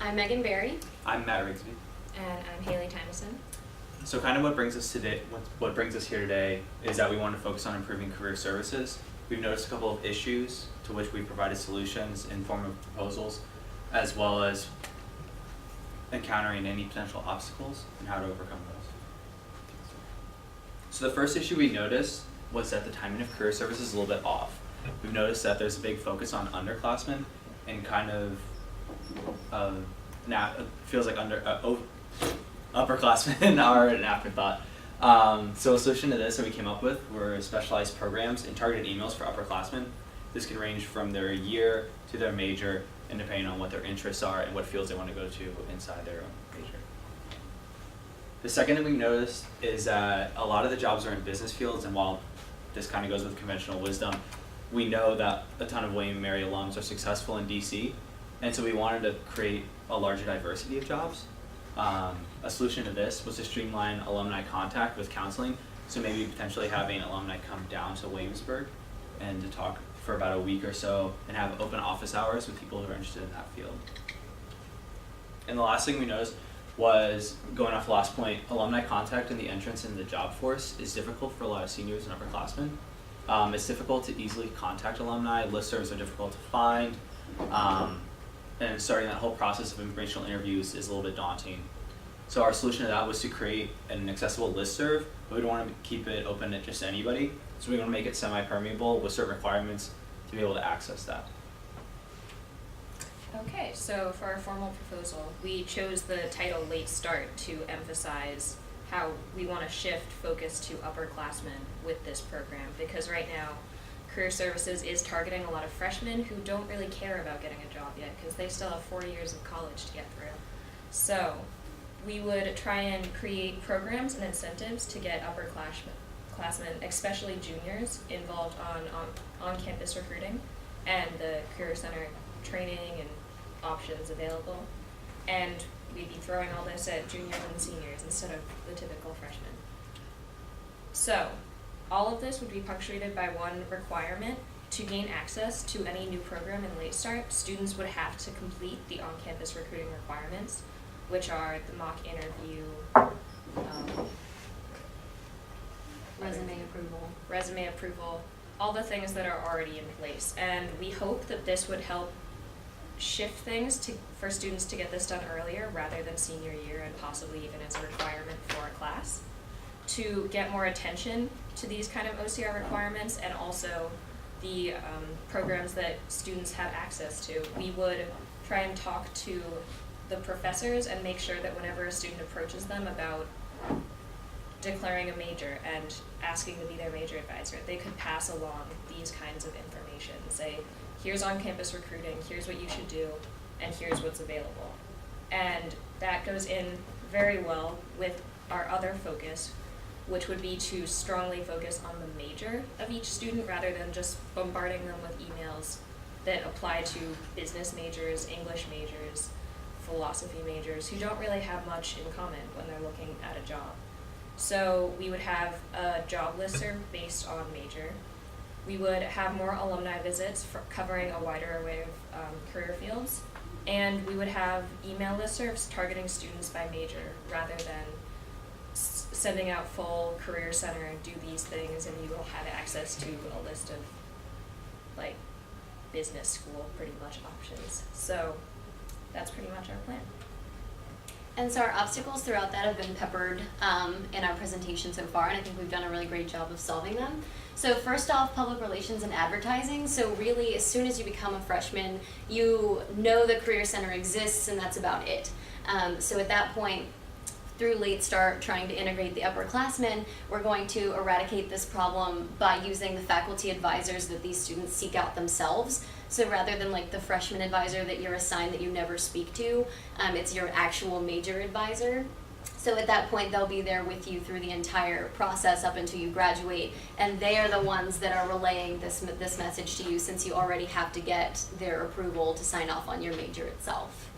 I'm Megan Berry. I'm Matt Rigsby. And I'm Haley Tymeson. So kind of what brings us here today is that we want to focus on improving career services. We've noticed a couple of issues to which we've provided solutions in form of proposals, as well as encountering any potential obstacles and how to overcome those. So the first issue we noticed was that the timing of career service is a little bit off. We've noticed that there's a big focus on underclassmen and kind of now it feels like upperclassmen are an afterthought. So a solution to this that we came up with were specialized programs and targeted emails for upperclassmen. This can range from their year to their major, and depending on what their interests are and what fields they want to go to inside their own major. The second thing we noticed is that a lot of the jobs are in business fields, and while this kind of goes with conventional wisdom, we know that a ton of William & Mary alums are successful in DC, and so we wanted to create a larger diversity of jobs. A solution to this was to streamline alumni contact with counseling, so maybe potentially having alumni come down to Williamsburg and to talk for about a week or so and have open office hours with people who are interested in that field. And the last thing we noticed was, going off the last point, alumni contact and the entrance in the job force is difficult for a lot of seniors and upperclassmen. It's difficult to easily contact alumni, listservs are difficult to find, and starting that whole process of informational interviews is a little bit daunting. So our solution to that was to create an accessible listserv, but we don't want to keep it open to just anybody, so we want to make it semi-permeable with certain requirements to be able to access that. Okay, so for our formal proposal, we chose the title Late Start to emphasize how we want to shift focus to upperclassmen with this program, because right now Career Services is targeting a lot of freshmen who don't really care about getting a job yet because they still have 4 years of college to get through. So we would try and create programs and incentives to get upperclassmen, especially juniors, involved on campus recruiting and the Career Center training and options available. And we'd be throwing all this at juniors and seniors instead of the typical freshmen. So all of this would be punctuated by one requirement. To gain access to any new program in Late Start, students would have to complete the on-campus recruiting requirements, which are the mock interview, resume approval, all the things that are already in place. And we hope that this would help shift things for students to get this done earlier rather than senior year, and possibly even as a requirement for a class, to get more attention to these kind of OCR requirements and also the programs that students have access to. We would try and talk to the professors and make sure that whenever a student approaches them about declaring a major and asking to be their major advisor, they could pass along these kinds of information. Say, here's on-campus recruiting, here's what you should do, and here's what's available. And that goes in very well with our other focus, which would be to strongly focus on the major of each student rather than just bombarding them with emails that apply to business majors, English majors, philosophy majors, who don't really have much in common when they're looking at a job. So we would have a job listserv based on major. We would have more alumni visits covering a wider array of career fields. And we would have email listservs targeting students by major rather than sending out full Career Center and do these things and you will have access to a list of like business school pretty much options. So that's pretty much our plan. And so our obstacles throughout that have been peppered in our presentation so far, and I think we've done a really great job of solving them. So first off, public relations and advertising. So really, as soon as you become a freshman, you know the Career Center exists, and that's about it. So at that point, through Late Start, trying to integrate the upperclassmen, we're going to eradicate this problem by using the faculty advisors that these students seek out themselves. So rather than like the freshman advisor that you're assigned that you never speak to, it's your actual major advisor. So at that point, they'll be there with you through the entire process up until you graduate, and they are the ones that are relaying this message to you, since you already have to get their approval to sign off on your major itself.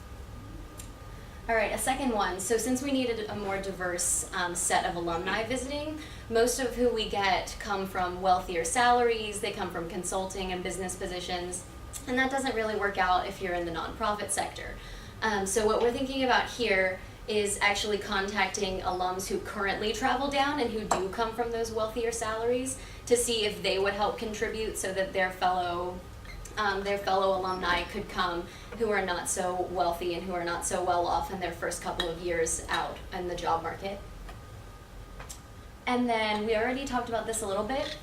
All right, a second one. So since we needed a more diverse set of alumni visiting, most of who we get come from wealthier salaries, they come from consulting and business positions, and that doesn't really work out if you're in the nonprofit sector. So what we're thinking about here is actually contacting alums who currently travel down and who do come from those wealthier salaries to see if they would help contribute so that their fellow alumni could come who are not so wealthy and who are not so well off in their first couple of years out in the job market. And then we already talked about this a little bit,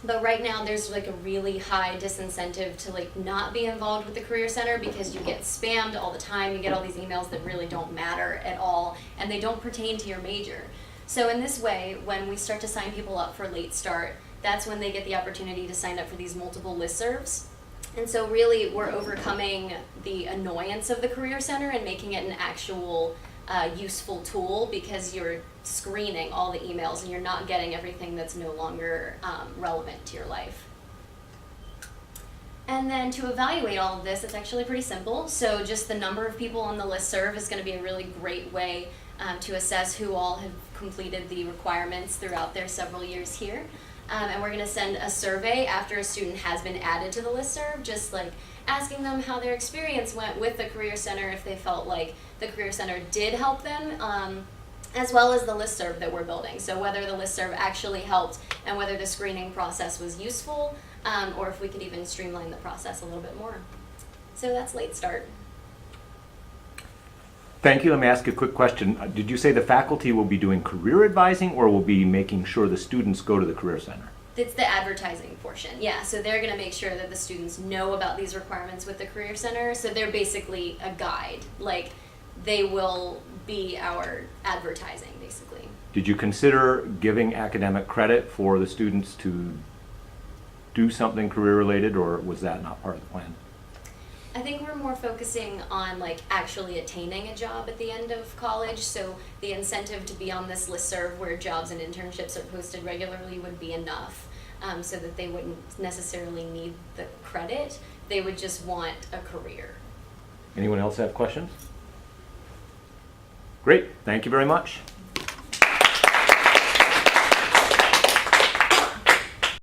but right now there's like a really high disincentive to like not be involved with the Career Center because you get spammed all the time. You get all these emails that really don't matter at all and they don't pertain to your major. So in this way, when we start to sign people up for Late Start, that's when they get the opportunity to sign up for these multiple listservs. And so really we're overcoming the annoyance of the Career Center and making it an actual useful tool because you're screening all the emails and you're not getting everything that's no longer relevant to your life. And then to evaluate all of this, it's actually pretty simple. So just the number of people on the listserv is going to be a really great way to assess who all have completed the requirements throughout their several years here. And we're going to send a survey after a student has been added to the listserv, just like asking them how their experience went with the Career Center, if they felt like the Career Center did help them, as well as the listserv that we're building. So whether the listserv actually helped and whether the screening process was useful, or if we could even streamline the process a little bit more. So that's Late Start. Thank you. Let me ask you a quick question. Did you say the faculty will be doing career advising or will be making sure the students go to the Career Center? It's the advertising portion, yeah. So they're going to make sure that the students know about these requirements with the Career Center. So they're basically a guide. Like, they will be our advertising, basically. Did you consider giving academic credit for the students to do something career related, or was that not part of the plan? I think we're more focusing on like actually attaining a job at the end of college. So the incentive to be on this listserv where jobs and internships are posted regularly would be enough, so that they wouldn't necessarily need the credit. They would just want a career. Anyone else have questions? Great. Thank you very much.